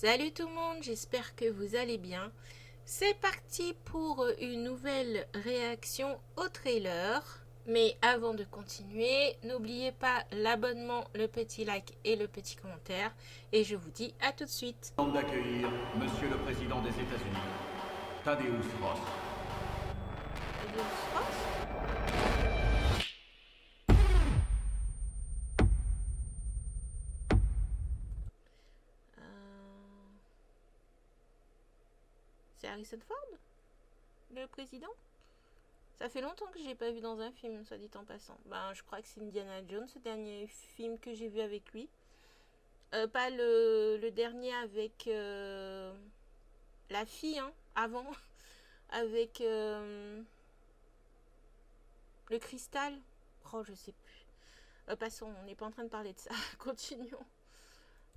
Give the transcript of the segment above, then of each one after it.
Salut tout le monde, j'espère que vous allez bien. C'est parti pour une nouvelle réaction au trailer. Mais avant de continuer, n'oubliez pas l'abonnement, le petit like et le petit commentaire. Et je vous dis à tout de suite. D'accueillir Monsieur le Président des États-Unis, Thaddeus Ross. C'est Harrison Ford, le président? Ça fait longtemps que je l'ai pas vu dans un film, soit dit en passant. Ben, je crois que c'est Indiana Jones, ce dernier film que j'ai vu avec lui. Pas le dernier avec la fille, hein, avant, avec le cristal. Oh, je sais plus. Passons, on n'est pas en train de parler de ça. Continuons.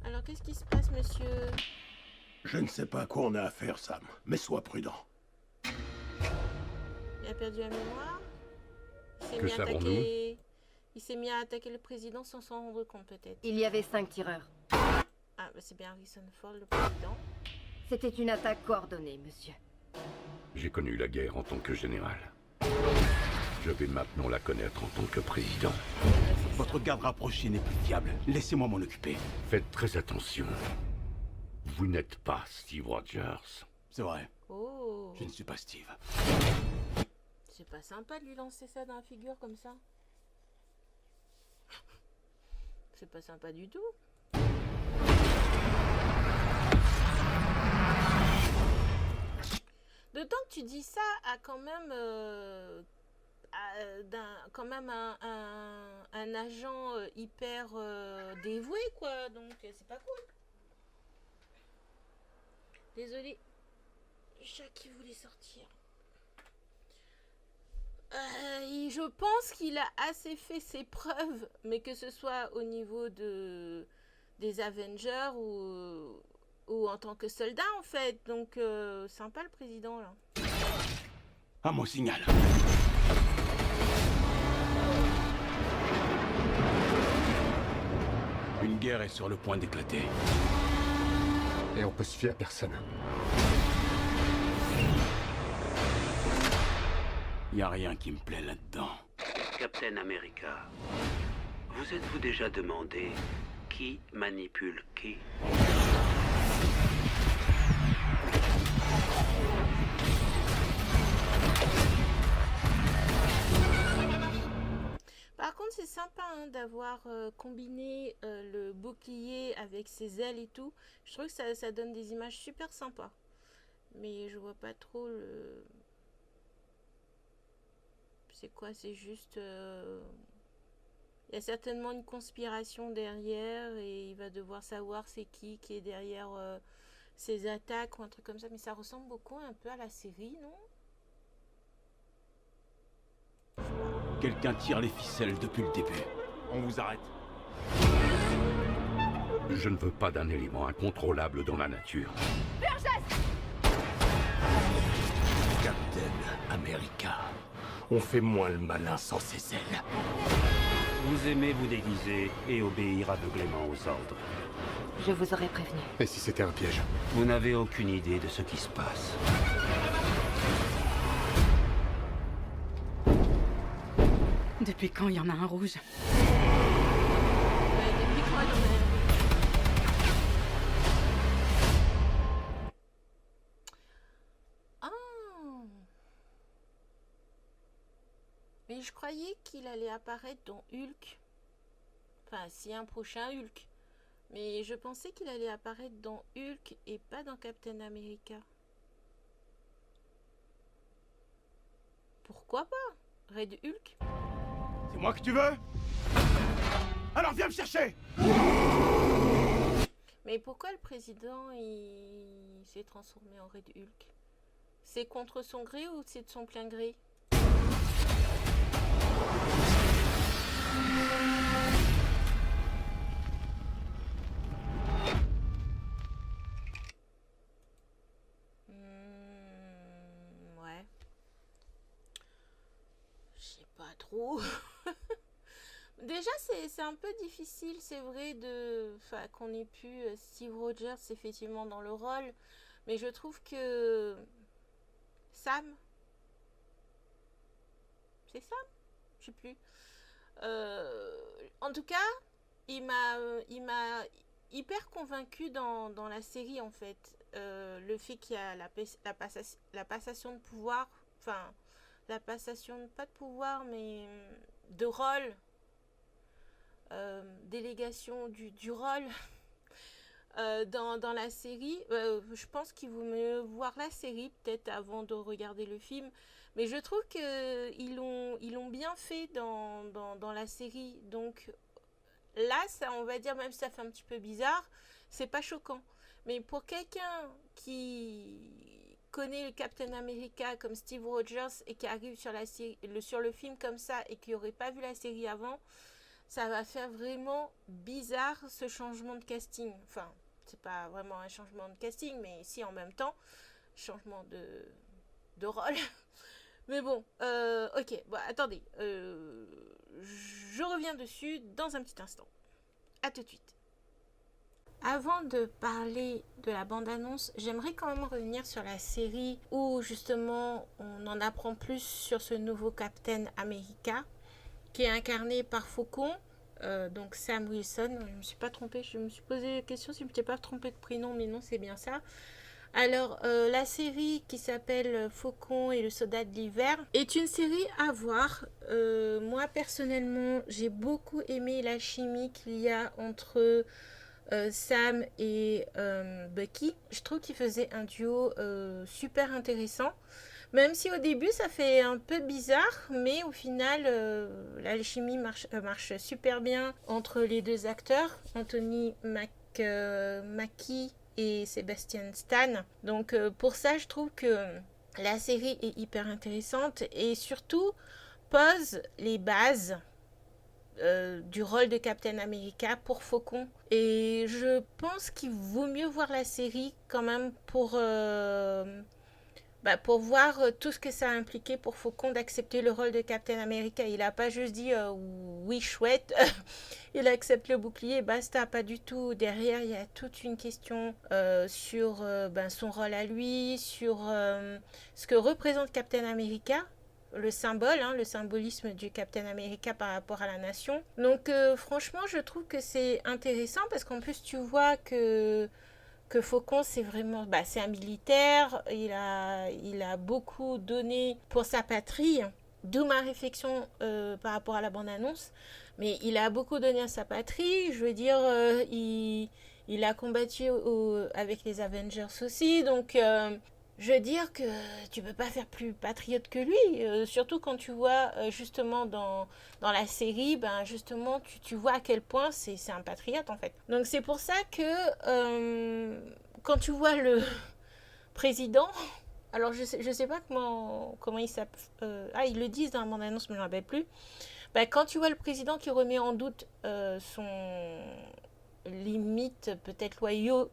Alors, qu'est-ce qui se passe, monsieur? Je ne sais pas à quoi on a affaire, Sam, mais sois prudent. Il a perdu la mémoire. Que savons-nous? Il s'est mis à attaquer le président sans s'en rendre compte, peut-être. Il y avait 5 tireurs. Ah, bah c'est bien Harrison Ford, le président. C'était une attaque coordonnée, monsieur. J'ai connu la guerre en tant que général. Je vais maintenant la connaître en tant que président. Votre garde rapprochée n'est plus fiable. Laissez-moi m'en occuper. Faites très attention. Vous n'êtes pas Steve Rogers. C'est vrai, Oh, je ne suis pas Steve. c'est pas sympa de lui lancer ça dans la figure comme ça. C'est pas sympa du tout. D'autant que tu dis ça à quand même, quand même un agent hyper dévoué, quoi. Donc c'est pas cool. Désolée. Chat qui voulait sortir. Je pense qu'il a assez fait ses preuves, mais que ce soit au niveau des Avengers ou en tant que soldat en fait. Donc sympa le président là. À mon signal. Une guerre est sur le point d'éclater. Et on peut se fier à personne. Y a rien qui me plaît là-dedans. Captain America, vous êtes-vous déjà demandé qui manipule qui? Par contre c'est sympa hein, d'avoir combiné le bouclier avec ses ailes et tout. Je trouve que ça donne des images super sympas. Mais je vois pas trop le... C'est quoi? C'est juste... Il y a certainement une conspiration derrière et il va devoir savoir c'est qui est derrière ces attaques ou un truc comme ça. Mais ça ressemble beaucoup un peu à la série, non? Quelqu'un tire les ficelles depuis le début. On vous arrête. Je ne veux pas d'un élément incontrôlable dans la nature. Captain America. On fait moins le malin sans ses ailes. Vous aimez vous déguiser et obéir aveuglément aux ordres. Je vous aurais prévenu. Et si c'était un piège? Vous n'avez aucune idée de ce qui se passe. Depuis quand il y en a un rouge? Depuis quand il y en a... Ah. Mais je croyais qu'il allait apparaître dans Hulk. Enfin, si un prochain Hulk. Mais je pensais qu'il allait apparaître dans Hulk et pas dans Captain America. Pourquoi pas? Red Hulk? C'est moi que tu veux? Alors viens me chercher! Mais pourquoi le président il s'est transformé en Red Hulk? C'est contre son gré ou c'est de son plein gré? Ouais. Je sais pas trop. Déjà, c'est un peu difficile, c'est vrai, qu'on ait pu Steve Rogers effectivement dans le rôle, mais je trouve que Sam, c'est Sam? Je sais plus. En tout cas, il m'a hyper convaincu dans la série en fait. Le fait qu'il y a la passation de pouvoir, enfin, la passation, pas de pouvoir, mais de rôle, délégation du rôle dans la série. Je pense qu'il vaut mieux voir la série peut-être avant de regarder le film. Mais je trouve qu'ils l'ont bien fait dans la série. Donc là, ça, on va dire, même si ça fait un petit peu bizarre, c'est pas choquant. Mais pour quelqu'un qui connaît le Captain America comme Steve Rogers et qui arrive sur le film comme ça et qui n'aurait pas vu la série avant, ça va faire vraiment bizarre ce changement de casting. Enfin, c'est pas vraiment un changement de casting, mais si en même temps, changement de rôle. Mais bon, ok, bon, attendez, je reviens dessus dans un petit instant. À tout de suite. Avant de parler de la bande-annonce, j'aimerais quand même revenir sur la série où justement on en apprend plus sur ce nouveau Captain America qui est incarné par Faucon, donc Sam Wilson. Je ne me suis pas trompée, je me suis posé la question si je ne m'étais pas trompée de prénom, mais non, c'est bien ça. Alors, la série qui s'appelle Faucon et le soldat de l'hiver est une série à voir. Moi, personnellement, j'ai beaucoup aimé la chimie qu'il y a entre Sam et Bucky. Je trouve qu'ils faisaient un duo super intéressant. Même si au début, ça fait un peu bizarre, mais au final, l'alchimie marche super bien entre les deux acteurs, Anthony Mackie et Sebastian Stan. Donc pour ça, je trouve que la série est hyper intéressante et surtout pose les bases du rôle de Captain America pour Faucon. Et je pense qu'il vaut mieux voir la série quand même pour voir tout ce que ça a impliqué pour Faucon d'accepter le rôle de Captain America. Il n'a pas juste dit oui, chouette, il accepte le bouclier, basta, pas du tout. Derrière, il y a toute une question sur son rôle à lui, sur ce que représente Captain America, le symbole, le symbolisme du Captain America par rapport à la nation. Donc franchement, je trouve que c'est intéressant parce qu'en plus, tu vois que Faucon, c'est vraiment, c'est un militaire, il a beaucoup donné pour sa patrie, d'où ma réflexion par rapport à la bande-annonce, mais il a beaucoup donné à sa patrie, je veux dire, il a combattu avec les Avengers aussi, donc je veux dire que tu peux pas faire plus patriote que lui, surtout quand tu vois justement dans la série, justement tu vois à quel point c'est un patriote en fait. Donc c'est pour ça que quand tu vois le président, alors je sais pas comment il s'appelle, ils le disent dans la bande-annonce mais je ne me rappelle plus. Quand tu vois le président qui remet en doute son limite peut-être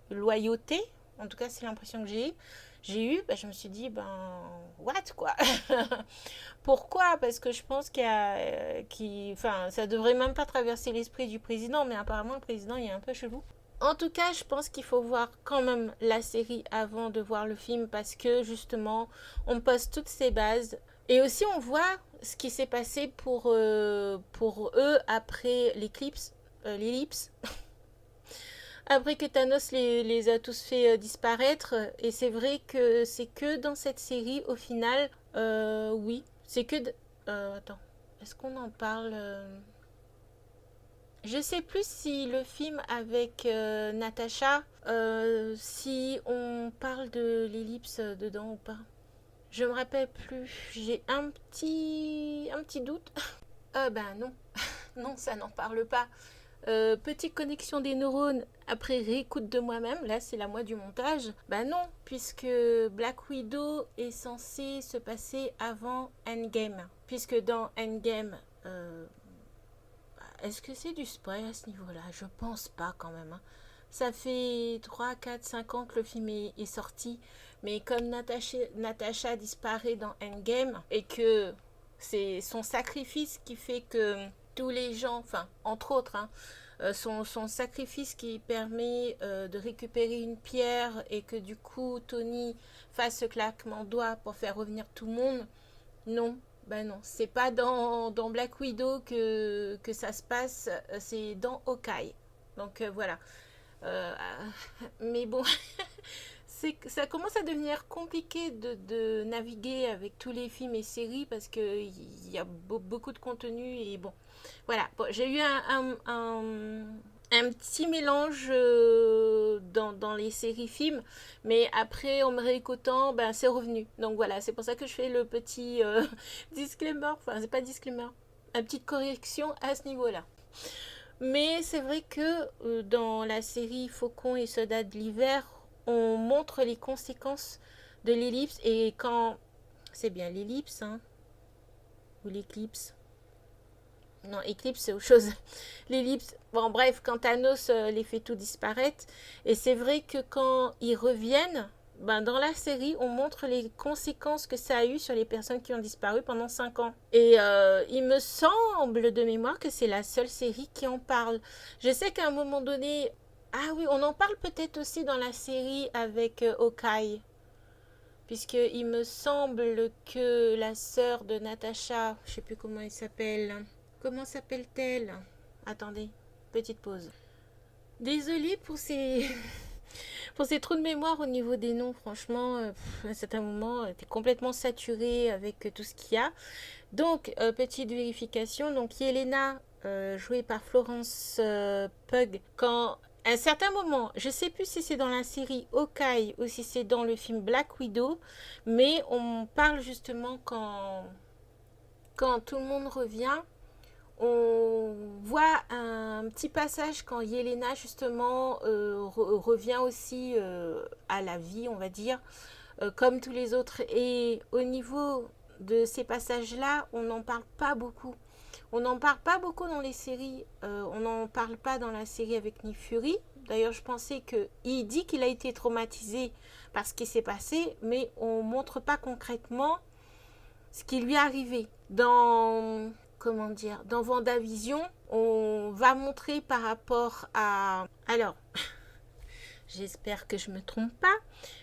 loyauté, en tout cas c'est l'impression que j'ai eu, je me suis dit, what, quoi. Pourquoi? Parce que je pense ça devrait même pas traverser l'esprit du président, mais apparemment, le président, il est un peu chelou. En tout cas, je pense qu'il faut voir quand même la série avant de voir le film, parce que, justement, on pose toutes ces bases. Et aussi, on voit ce qui s'est passé pour eux après l'ellipse. Après que Thanos les a tous fait disparaître. Et c'est vrai que c'est que dans cette série, au final, oui. C'est que... attends, est-ce qu'on en parle Je sais plus si le film avec Natasha, si on parle de l'ellipse dedans ou pas. Je me rappelle plus. J'ai un petit doute. Non. Non, ça n'en parle pas. Petite connexion des neurones après réécoute de moi-même, là c'est la moi du montage. Non, puisque Black Widow est censé se passer avant Endgame. Puisque dans Endgame, est-ce que c'est du spoil à ce niveau-là? Je pense pas quand même. Ça fait 3, 4, 5 ans que le film est sorti. Mais comme Natasha disparaît dans Endgame et que c'est son sacrifice qui fait que tous les gens, enfin, entre autres, hein, son sacrifice qui permet de récupérer une pierre et que du coup Tony fasse ce claquement de doigts pour faire revenir tout le monde, non, ben non, c'est pas dans Black Widow que ça se passe, c'est dans Hawkeye. Donc voilà. Mais bon, ça commence à devenir compliqué de naviguer avec tous les films et séries parce qu'il y a beaucoup de contenu et bon, voilà. Bon, j'ai eu un petit mélange dans les séries films, mais après en me réécoutant, ben c'est revenu. Donc voilà, c'est pour ça que je fais le petit disclaimer, enfin c'est pas disclaimer, une petite correction à ce niveau-là. Mais c'est vrai que dans la série Faucon et Soldats de l'hiver, on montre les conséquences de l'ellipse. Et quand... C'est bien l'ellipse, hein? Ou l'éclipse? Non, éclipse, c'est autre chose. L'ellipse, bon bref, quand Thanos les fait tout disparaître. Et c'est vrai que quand ils reviennent, ben, dans la série, on montre les conséquences que ça a eu sur les personnes qui ont disparu pendant 5 ans. Et il me semble de mémoire que c'est la seule série qui en parle. Je sais qu'à un moment donné... Ah oui, on en parle peut-être aussi dans la série avec Hawkeye. Puisqu'il me semble que la sœur de Natasha, je ne sais plus comment elle s'appelle. Comment s'appelle-t-elle? Attendez, petite pause. Désolée pour ces... Pour ces trous de mémoire au niveau des noms, franchement, à un certain moment, t'es complètement saturé avec tout ce qu'il y a. Donc, petite vérification. Donc, Yelena, jouée par Florence Pugh, quand à un certain moment, je ne sais plus si c'est dans la série Hawkeye ou si c'est dans le film Black Widow, mais on parle justement quand tout le monde revient. On voit un petit passage quand Yelena justement revient aussi à la vie, on va dire, comme tous les autres. Et au niveau de ces passages-là, on n'en parle pas beaucoup. On n'en parle pas beaucoup dans les séries. On n'en parle pas dans la série avec Nick Fury. D'ailleurs, je pensais qu'il dit qu'il a été traumatisé par ce qui s'est passé, mais on ne montre pas concrètement ce qui lui est arrivé. Dans... Comment dire, dans WandaVision, on va montrer par rapport à... Alors, j'espère que je ne me trompe pas,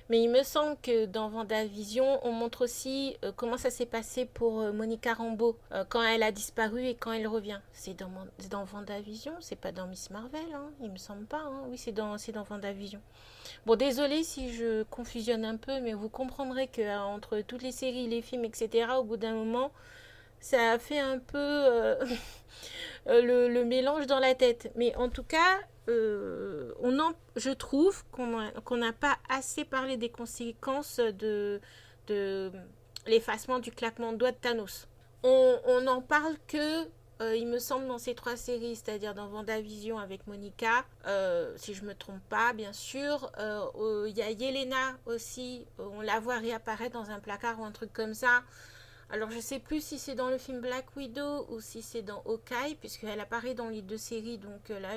mais il me semble que dans WandaVision, on montre aussi comment ça s'est passé pour Monica Rambeau, quand elle a disparu et quand elle revient. C'est dans WandaVision, c'est pas dans Miss Marvel, hein, il me semble pas. Hein. Oui, c'est dans WandaVision. Bon, désolé si je confusionne un peu, mais vous comprendrez qu'entre toutes les séries, les films, etc., au bout d'un moment... Ça a fait un peu le mélange dans la tête. Mais en tout cas, je trouve qu'on n'a pas assez parlé des conséquences de l'effacement du claquement de doigts de Thanos. On n'en parle que, il me semble, dans ces 3 séries, c'est-à-dire dans WandaVision avec Monica, si je ne me trompe pas, bien sûr. Il y a Yelena aussi, on la voit réapparaître dans un placard ou un truc comme ça. Alors, je ne sais plus si c'est dans le film Black Widow ou si c'est dans Hawkeye, puisqu'elle apparaît dans les 2 séries, donc là,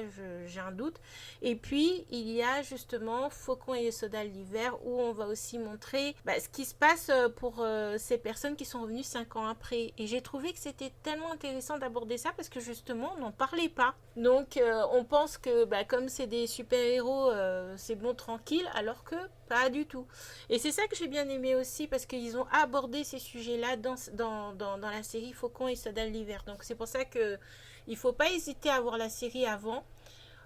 j'ai un doute. Et puis, il y a justement Faucon et les Soldats de l'hiver, où on va aussi montrer ce qui se passe pour ces personnes qui sont revenues 5 ans après. Et j'ai trouvé que c'était tellement intéressant d'aborder ça, parce que justement, on n'en parlait pas. Donc, on pense que comme c'est des super-héros, c'est bon, tranquille, alors que pas du tout. Et c'est ça que j'ai bien aimé aussi, parce qu'ils ont abordé ces sujets-là dans la série Faucon et Soldats de l'hiver. Donc c'est pour ça que il faut pas hésiter à voir la série avant,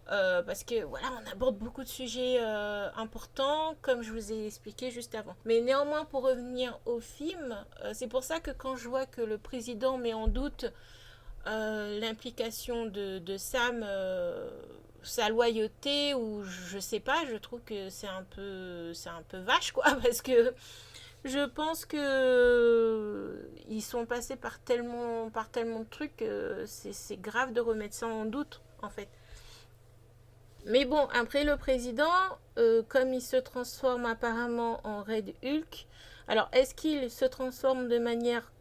parce que voilà, on aborde beaucoup de sujets importants, comme je vous ai expliqué juste avant. Mais néanmoins, pour revenir au film, c'est pour ça que quand je vois que le président met en doute l'implication de Sam, sa loyauté, ou je sais pas, je trouve que c'est un peu vache, quoi, parce que je pense que ils sont passés par tellement de trucs, c'est grave de remettre ça en doute, en fait. Mais bon, après le président, comme il se transforme apparemment en Red Hulk, alors est-ce qu'il se transforme de manière...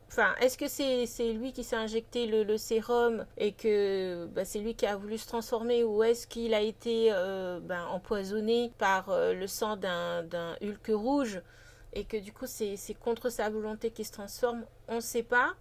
Enfin, est-ce que c'est lui qui s'est injecté le sérum et que c'est lui qui a voulu se transformer, ou est-ce qu'il a été empoisonné par le sang d'un Hulk rouge et que du coup c'est contre sa volonté qu'il se transforme? On ne sait pas.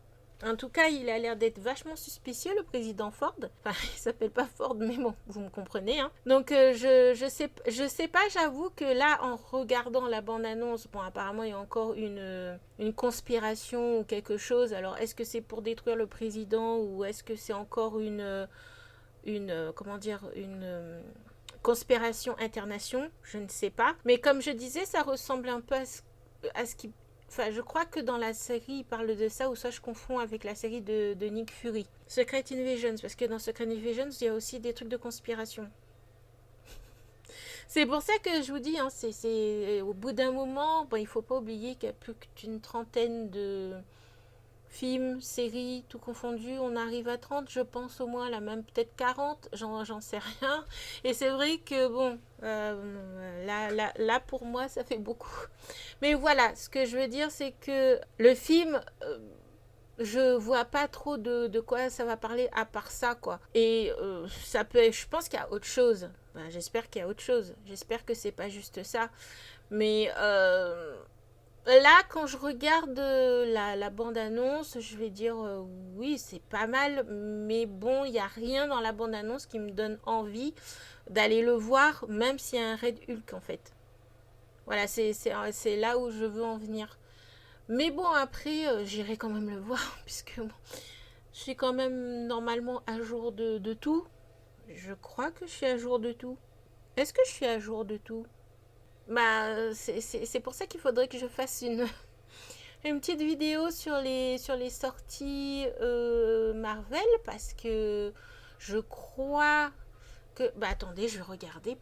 En tout cas, il a l'air d'être vachement suspicieux, le président Ford. Enfin, il s'appelle pas Ford, mais bon, vous me comprenez. Hein. Donc, je sais pas, j'avoue que là, en regardant la bande-annonce, bon, apparemment, il y a encore une conspiration ou quelque chose. Alors, est-ce que c'est pour détruire le président ou est-ce que c'est encore comment dire, une conspiration internationale? Je ne sais pas. Mais comme je disais, ça ressemble un peu à ce qui... Enfin, je crois que dans la série, il parle de ça, ou ça je confonds avec la série de Nick Fury. Secret Invasions, parce que dans Secret Invasions, il y a aussi des trucs de conspiration. C'est pour ça que je vous dis, hein, c'est au bout d'un moment, bon, il ne faut pas oublier qu'il y a plus qu'une trentaine de films, séries, tout confondu. On arrive à 30, je pense au moins, là même peut-être 40, j'en sais rien. Et c'est vrai que, bon, là, pour moi, ça fait beaucoup. Mais voilà, ce que je veux dire, c'est que le film... je vois pas trop de quoi ça va parler à part ça, quoi. Et ça peut... Je pense qu'il y a autre chose. Ben, j'espère qu'il y a autre chose. J'espère que c'est pas juste ça. Mais là, quand je regarde la bande-annonce, je vais dire oui, c'est pas mal. Mais bon, il n'y a rien dans la bande-annonce qui me donne envie d'aller le voir, même s'il y a un Red Hulk, en fait. Voilà, c'est là où je veux en venir. Mais bon, après, j'irai quand même le voir, puisque bon, je suis quand même normalement à jour de tout. Je crois que je suis à jour de tout. Est-ce que je suis à jour de tout? Bah, c'est pour ça qu'il faudrait que je fasse une petite vidéo sur les sorties Marvel, parce que je crois que... Bah, attendez, je vais regarder.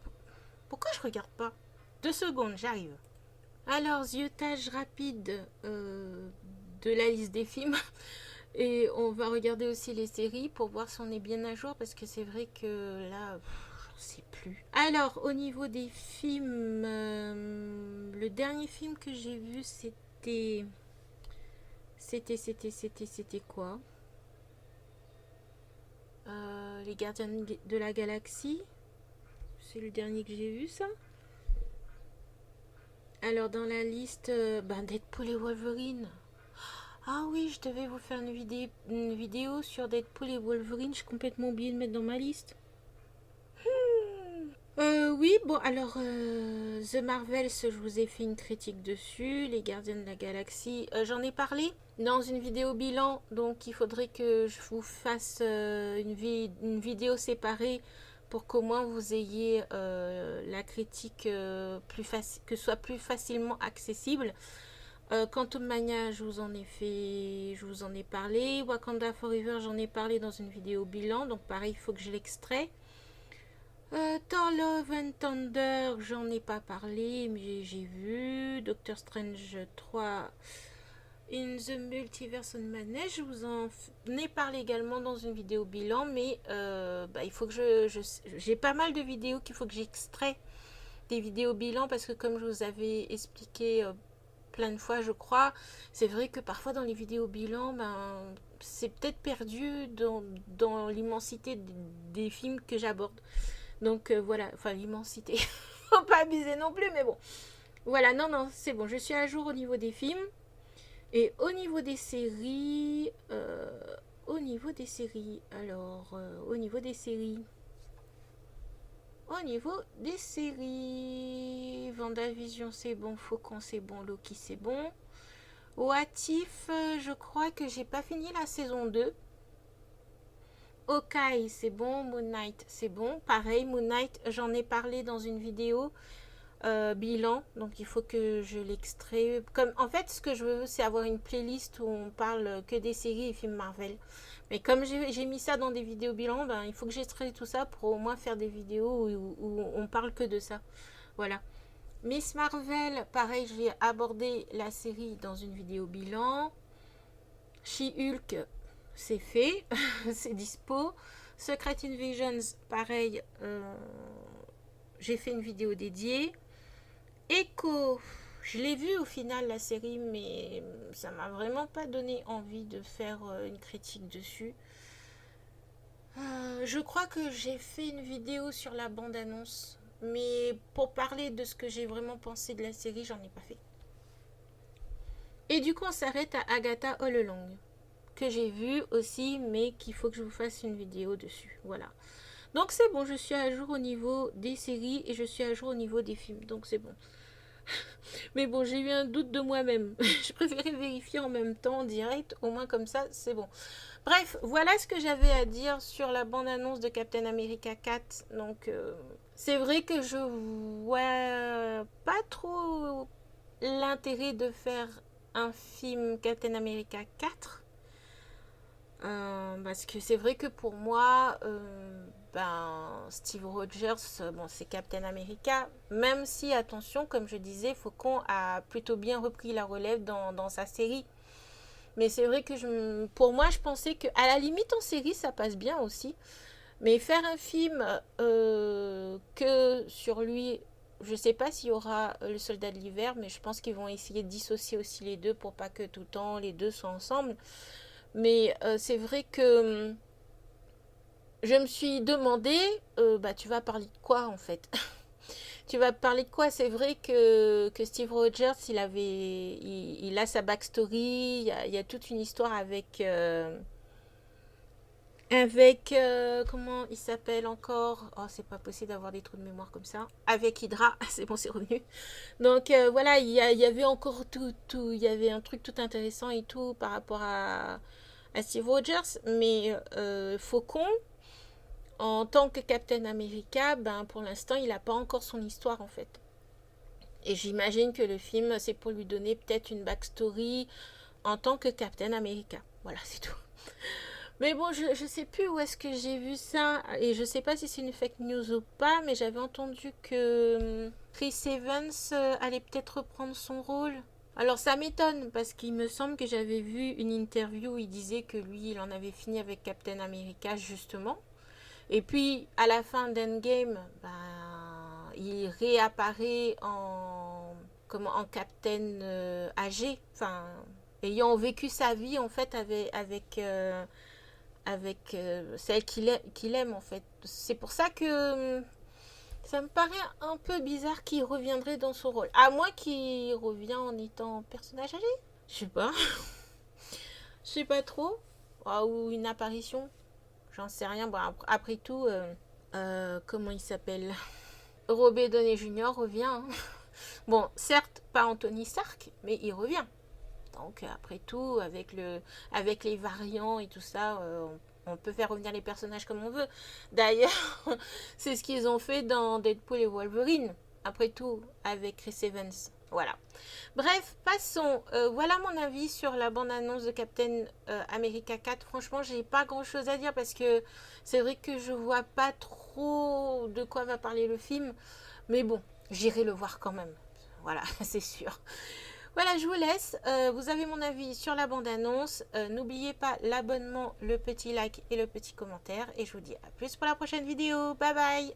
Pourquoi je regarde pas? 2 secondes, j'arrive. Alors, ziotage rapide de la liste des films. Et on va regarder aussi les séries pour voir si on est bien à jour. Parce que c'est vrai que là, j'en sais plus. Alors, au niveau des films, le dernier film que j'ai vu, c'était quoi? Les Gardiens de la Galaxie. C'est le dernier que j'ai vu, ça. Alors, dans la liste, Deadpool et Wolverine. Ah oui, je devais vous faire une vidéo sur Deadpool et Wolverine. J'ai complètement oublié de mettre dans ma liste. Oui, bon, alors, The Marvels, je vous ai fait une critique dessus. Les Gardiens de la Galaxie, j'en ai parlé dans une vidéo bilan. Donc, il faudrait que je vous fasse une vidéo séparée pour qu'au moins vous ayez la critique que soit plus facilement accessible. Quantum Mania, je vous en ai parlé. Wakanda Forever, j'en ai parlé dans une vidéo bilan. Donc pareil, il faut que je l'extrais. Thor Love and Thunder, j'en ai pas parlé, mais j'ai vu. Doctor Strange 3 in the Multiverse of Madness, je vous en ai parlé également dans une vidéo bilan, mais il faut que j'ai pas mal de vidéos qu'il faut que j'extrais des vidéos bilan, parce que comme je vous avais expliqué plein de fois, je crois, c'est vrai que parfois dans les vidéos bilan, c'est peut-être perdu dans l'immensité des films que j'aborde. Donc voilà, enfin l'immensité, faut pas abuser non plus, mais bon. Voilà, non, c'est bon, je suis à jour au niveau des films. Et au niveau des séries, au niveau des séries, WandaVision c'est bon, Faucon c'est bon, Loki c'est bon. What If, je crois que j'ai pas fini la saison 2. Hawkeye c'est bon, Moon Knight c'est bon. Pareil, Moon Knight, j'en ai parlé dans une vidéo bilan, donc il faut que je l'extrais. En fait, ce que je veux, c'est avoir une playlist où on parle que des séries et films Marvel. Mais comme j'ai mis ça dans des vidéos bilan, il faut que j'extrais tout ça pour au moins faire des vidéos où on parle que de ça. Voilà. Miss Marvel, pareil, je vais aborder la série dans une vidéo bilan. She-Hulk, c'est fait, c'est dispo. Secret Invasions, pareil, j'ai fait une vidéo dédiée. Echo, je l'ai vu au final la série, mais ça m'a vraiment pas donné envie de faire une critique dessus. Je crois que j'ai fait une vidéo sur la bande-annonce, mais pour parler de ce que j'ai vraiment pensé de la série, j'en ai pas fait. Et du coup, on s'arrête à Agatha All Along. que j'ai vu aussi, mais qu'il faut que je vous fasse une vidéo dessus. Voilà. Donc c'est bon, je suis à jour au niveau des séries et je suis à jour au niveau des films. Donc c'est bon. Mais bon, j'ai eu un doute de moi-même. Je préférais vérifier en même temps, en direct. Au moins comme ça, c'est bon. Bref, voilà ce que j'avais à dire sur la bande-annonce de Captain America 4. Donc, c'est vrai que je vois pas trop l'intérêt de faire un film Captain America 4. Parce que c'est vrai que pour moi, Steve Rogers, bon, c'est Captain America. Même si, attention, comme je disais, Faucon a plutôt bien repris la relève dans sa série. Mais c'est vrai que pour moi, je pensais qu'à la limite en série, ça passe bien aussi. Mais faire un film que sur lui, je sais pas s'il y aura le Soldat de l'hiver, mais je pense qu'ils vont essayer de dissocier aussi les deux pour pas que tout le temps les deux soient ensemble. Mais c'est vrai que je me suis demandé, tu vas parler de quoi en fait? Tu vas parler de quoi? C'est vrai que Steve Rogers, il a sa backstory, il y a toute une histoire avec comment il s'appelle encore? Oh, c'est pas possible d'avoir des trous de mémoire comme ça. Avec Hydra, c'est bon, c'est revenu. Donc voilà, il y avait encore il y avait un truc tout intéressant et tout par rapport à Steve Rogers, mais Faucon, en tant que Captain America, pour l'instant, il n'a pas encore son histoire, en fait. Et j'imagine que le film, c'est pour lui donner peut-être une backstory en tant que Captain America. Voilà, c'est tout. Mais bon, je sais plus où est-ce que j'ai vu ça, et je sais pas si c'est une fake news ou pas, mais j'avais entendu que Chris Evans allait peut-être reprendre son rôle. Alors ça m'étonne, parce qu'il me semble que j'avais vu une interview où il disait que lui, il en avait fini avec Captain America, justement. Et puis, à la fin d'Endgame, il réapparaît en Captain âgé, ayant vécu sa vie, en fait, avec celle qu'il aime, en fait. C'est pour ça que ça me paraît un peu bizarre qu'il reviendrait dans son rôle. À moins qu'il revienne en étant personnage âgé. Je sais pas. Je sais pas trop. Ou une apparition. J'en sais rien. Bon, après tout, comment il s'appelle? Robert Downey Jr. revient. Hein. Bon, certes, pas Anthony Stark, mais il revient. Donc, après tout, avec les variants et tout ça, on peut faire revenir les personnages comme on veut. D'ailleurs, c'est ce qu'ils ont fait dans Deadpool et Wolverine. Après tout, avec Chris Evans. Voilà. Bref, passons. Voilà mon avis sur la bande-annonce de Captain America 4. Franchement, j'ai pas grand-chose à dire parce que c'est vrai que je vois pas trop de quoi va parler le film. Mais bon, j'irai le voir quand même. Voilà, c'est sûr. Voilà, je vous laisse. Vous avez mon avis sur la bande-annonce. N'oubliez pas l'abonnement, le petit like et le petit commentaire. Et je vous dis à plus pour la prochaine vidéo. Bye bye!